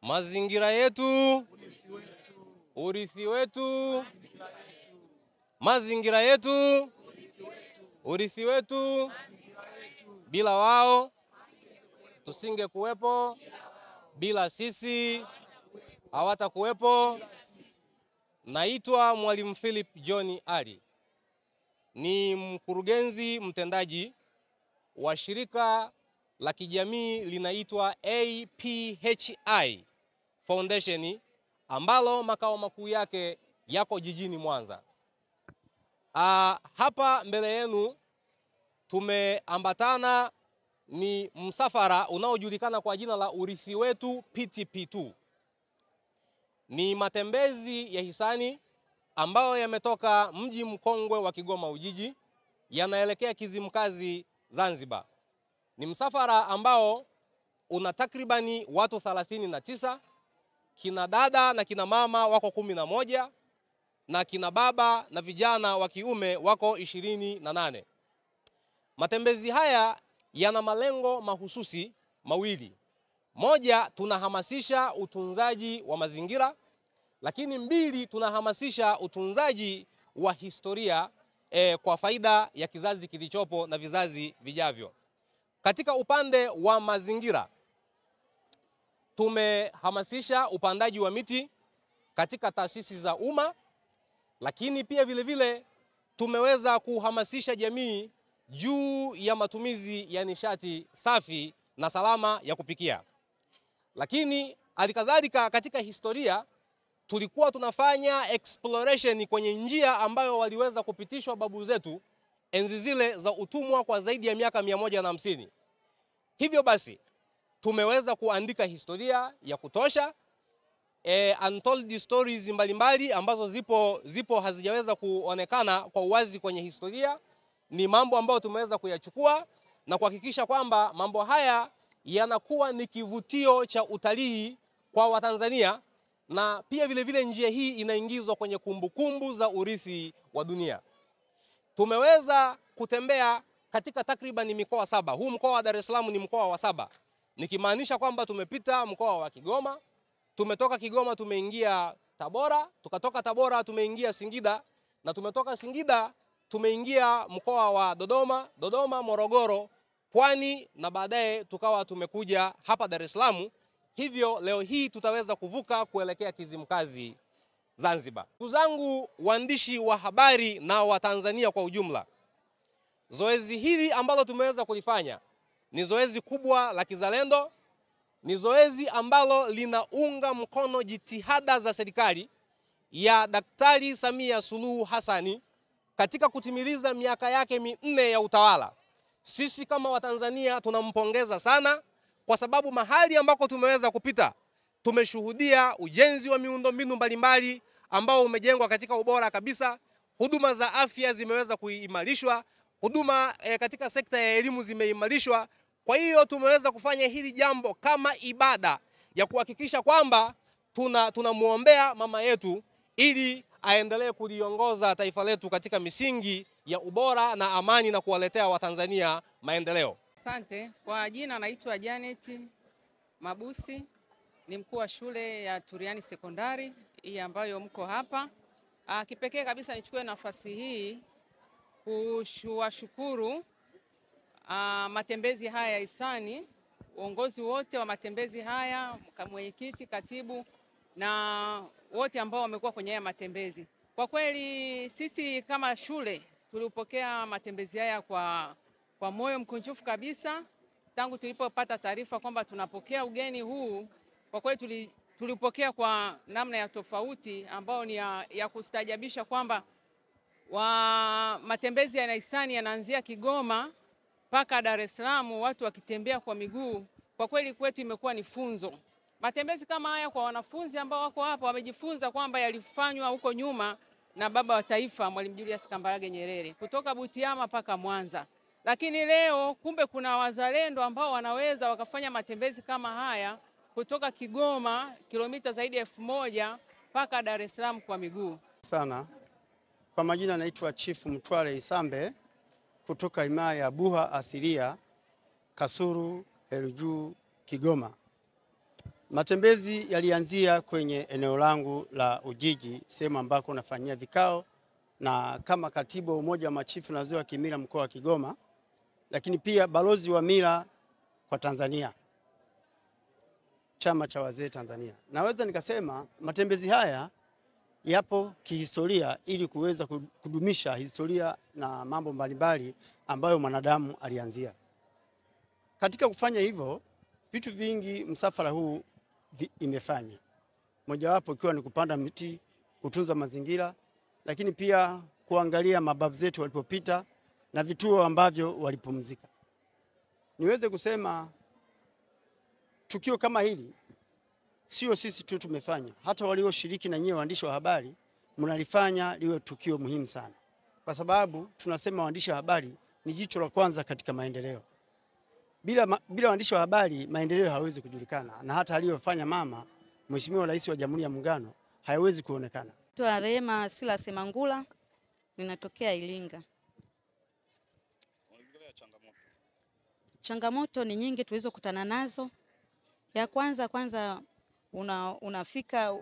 Mazingira yetu, urithi wetu. Mazingira yetu, urithi wetu. Bila wao tusinge kuwepo, bila sisi hawatakuwepo. Naitwa Mwalimu Philip John Ali, ni mkurugenzi mtendaji wa shirika la kijamii linaitwa APHI Foundation ambalo makao makuu yake yako jijini Mwanza. Hapa mbele yenu tumeambatana ni msafara unaojulikana kwa jina la Urithi Wetu PTP2. Ni matembezi ya hisani ambayo yametoka mji mkongwe wa Kigoma Ujiji yanaelekea Kizimkazi Zanzibar. Ni msafara ambao una takribani watu 39, kina dada na kina mama wako 11 na kina baba na vijana wa kiume wako 28. Matembezi haya yana malengo mahususi mawili. Moja, tunahamasisha utunzaji wa mazingira, lakini mbili, tunahamasisha utunzaji wa historia kwa faida ya kizazi kilichopo na vizazi vijavyo. Katika upande wa mazingira, tumehamasisha upandaji wa miti katika taasisi za umma, lakini pia vile vile tumeweza kuhamasisha jamii juu ya matumizi ya nishati safi na salama ya kupikia. Lakini alikadhalika katika historia tulikuwa tunafanya exploration kwenye njia ambayo waliweza kupitishwa babu zetu enzi zile za utumwa kwa zaidi ya miaka 150. Hivyo basi tumeweza kuandika historia ya kutosha, untold stories mbalimbali ambazo zipo hazijaweza kuonekana kwa uwazi kwenye historia. Ni mambo ambayo tumeweza kuyachukua na kuhakikisha kwamba mambo haya yanakuwa ni kivutio cha utalii kwa Watanzania, na pia vile vile njia hii inaingizwa kwenye kumbukumbu za urithi wa dunia. Tumeweza kutembea katika takriban mikoa 7. Huu mkoa wa Dar es Salaam ni mkoa wa 7. Nikimaanisha kwamba tumepita mkoa wa Kigoma, tumetoka Kigoma tumeingia Tabora, tukatoka Tabora tumeingia Singida, na tumetoka Singida tumeingia mkoa wa Dodoma, Morogoro, Pwani, na baadaye tukawa tumekuja hapa Dar es Salaam. Hivyo leo hii tutaweza kuvuka kuelekea Kizimkazi Zanzibar. Ndugu zangu waandishi wa habari na Watanzania kwa ujumla, zoezi hili ambalo tumeweza kulifanya ni zoezi kubwa la kizalendo, ni zoezi ambalo linaunga mkono jitihada za serikali ya Daktari Samia Suluhu Hassani katika kutimiliza miaka yake 4 ya utawala. Sisi kama Watanzania tunampongeza sana, kwa sababu mahali ambako tumeweza kupita tumeshuhudia ujenzi wa miundombinu mbalimbali ambao umejengwa katika ubora kabisa. Huduma za afya zimeweza kuimarishwa, huduma katika sekta ya elimu zimeimarishwa. Kwa hiyo tumeweza kufanya hili jambo kama ibada ya kuhakikisha kwamba tunamuombea mama yetu ili aendelee kuliongoza taifa letu katika misingi ya ubora na amani na kuwaletea Watanzania maendeleo. Asante. Kwa jina naitwa Janet Mabusi, ni mkuu wa shule ya Turiani Sekondari hii ambayo mko hapa. Kipekee kabisa nichukue nafasi hii kuwashukuru matembezi haya ya hisani, uongozi wote wa matembezi haya, mwenyekiti, katibu na wote ambao wamekuwa kwenye haya matembezi. Kwa kweli sisi kama shule tulipokea matembezi haya kwa moyo mkunjufu kabisa. Tangu tulipopata taarifa kwamba tunapokea ugeni huu, kwa kweli tulipokea kwa namna ya tofauti ambao ni ya kustajabisha, kwamba matembezi ya hisani yanaanzia Kigoma mpaka Dar es Salaam, watu wakitembea kwa miguu. Kwa kweli kwetu imekuwa ni funzo. Matembezi kama haya kwa wanafunzi ambao wako hapa wamejifunza kwamba yalifanywa huko nyuma na baba wa taifa Mwalimu Julius Kambarage Nyerere, kutoka Butiama mpaka Mwanza. Lakini leo kumbe kuna wazalendo ambao wanaweza wakafanya matembezi kama haya kutoka Kigoma kilomita zaidi ya 1000 mpaka Dar es Salaam kwa miguu. Sana. Kwa majina naitwa Chief Mtwale Isambe kutoka himaya ya Buha Asilia, Kasulu, Heru Juu, Kigoma. Matembezi yalianzia kwenye eneo langu la Ujiji, sehemu ambako nafanyia vikao na kama katibu wa Umoja wa Machifu na Wazee wa Kimila mkoa wa Kigoma, lakini pia balozi wa mila kwa Tanzania, chama cha wazee Tanzania. Naweza nikasema matembezi haya yapo kihistoria ili kuweza kudumisha historia na mambo mbalimbali ambayo mwanadamu alianzia. Katika kufanya hivyo, vitu vingi msafara huu imefanya. Mojawapo ikiwa ni kupanda miti, kutunza mazingira, lakini pia kuangalia mababu zetu walipopita na vituo ambavyo walipumzika. Niweze kusema tukio kama hili sio sisi tu tumefanya, hata walioshiriki na nyie waandishi wa habari mnalifanya liwe tukio muhimu sana. Kwa tunasema waandishi wa habari ni jicho la kwanza katika maendeleo. Bila waandishi wa habari maendeleo hawezi kujulikana, na hata aliyofanya mama Mheshimiwa Rais wa Jamhuri ya Muungano hayawezi kuonekana. Naitwa Rehema Silas Mangula, ninatokea Iringa. Changamoto ni nyingi tulizokutana nazo. Ya kwanza unafika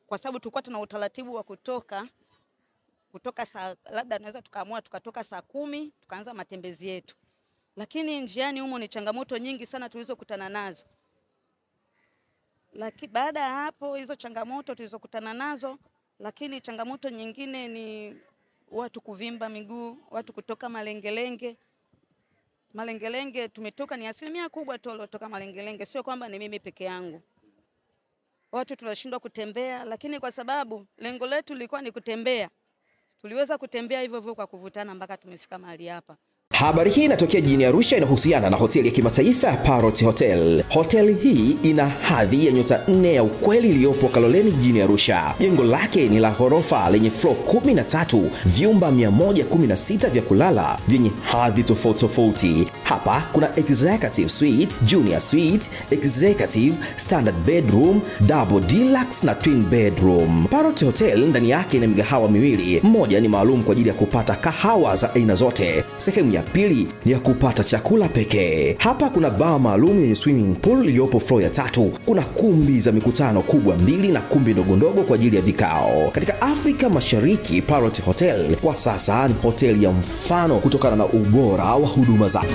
kwa sababu tulikuwa tuna utaratibu wa kutoka saa, labda tunaweza tukaamua tukatoka saa 10 tukaanza matembezi yetu. Lakini njiani humo ni changamoto nyingi sana tulizokutana nazo. Lakini baada ya hapo hizo changamoto tulizokutana nazo, lakini changamoto nyingine ni watu kuvimba miguu, watu kutoka malengelenge. Malengelenge tumetoka ni asilimia kubwa tu waliotoka malengelenge, sio kwamba ni mimi peke yangu. Watu tunashindwa kutembea, lakini kwa sababu lengo letu lilikuwa ni kutembea, tuliweza kutembea hivyo hivyo kwa kuvutana mpaka tumefika mahali hapa. Habari hii inatokea jijini Arusha, inahusiana na hoteli ya kimataifa ya Parrot Hotel. Hoteli hii ina hadhi ya nyota 4 ya ukweli iliyopo Kaloleni jijini Arusha. Jengo lake ni la ghorofa lenye floor 13, vyumba 116 vya kulala vyenye hadhi tofauti. Hapa kuna executive suite, junior suite, executive, standard bedroom, double deluxe na twin bedroom. Parrot Hotel ndani yake ina migahawa miwili. Mmoja ni maalum kwa ajili ya kupata kahawa za aina zote. Sehemu ya pili ni ya kupata chakula pekee. Hapa kuna bar maalum yenye swimming pool iliyopo floor ya 3. Kuna kumbi za mikutano kubwa 2 na kumbi ndogo kwa ajili ya vikao. Katika Afrika Mashariki, Parrot Hotel kwa sasa ni hoteli ya mfano kutokana na ubora wa huduma zake.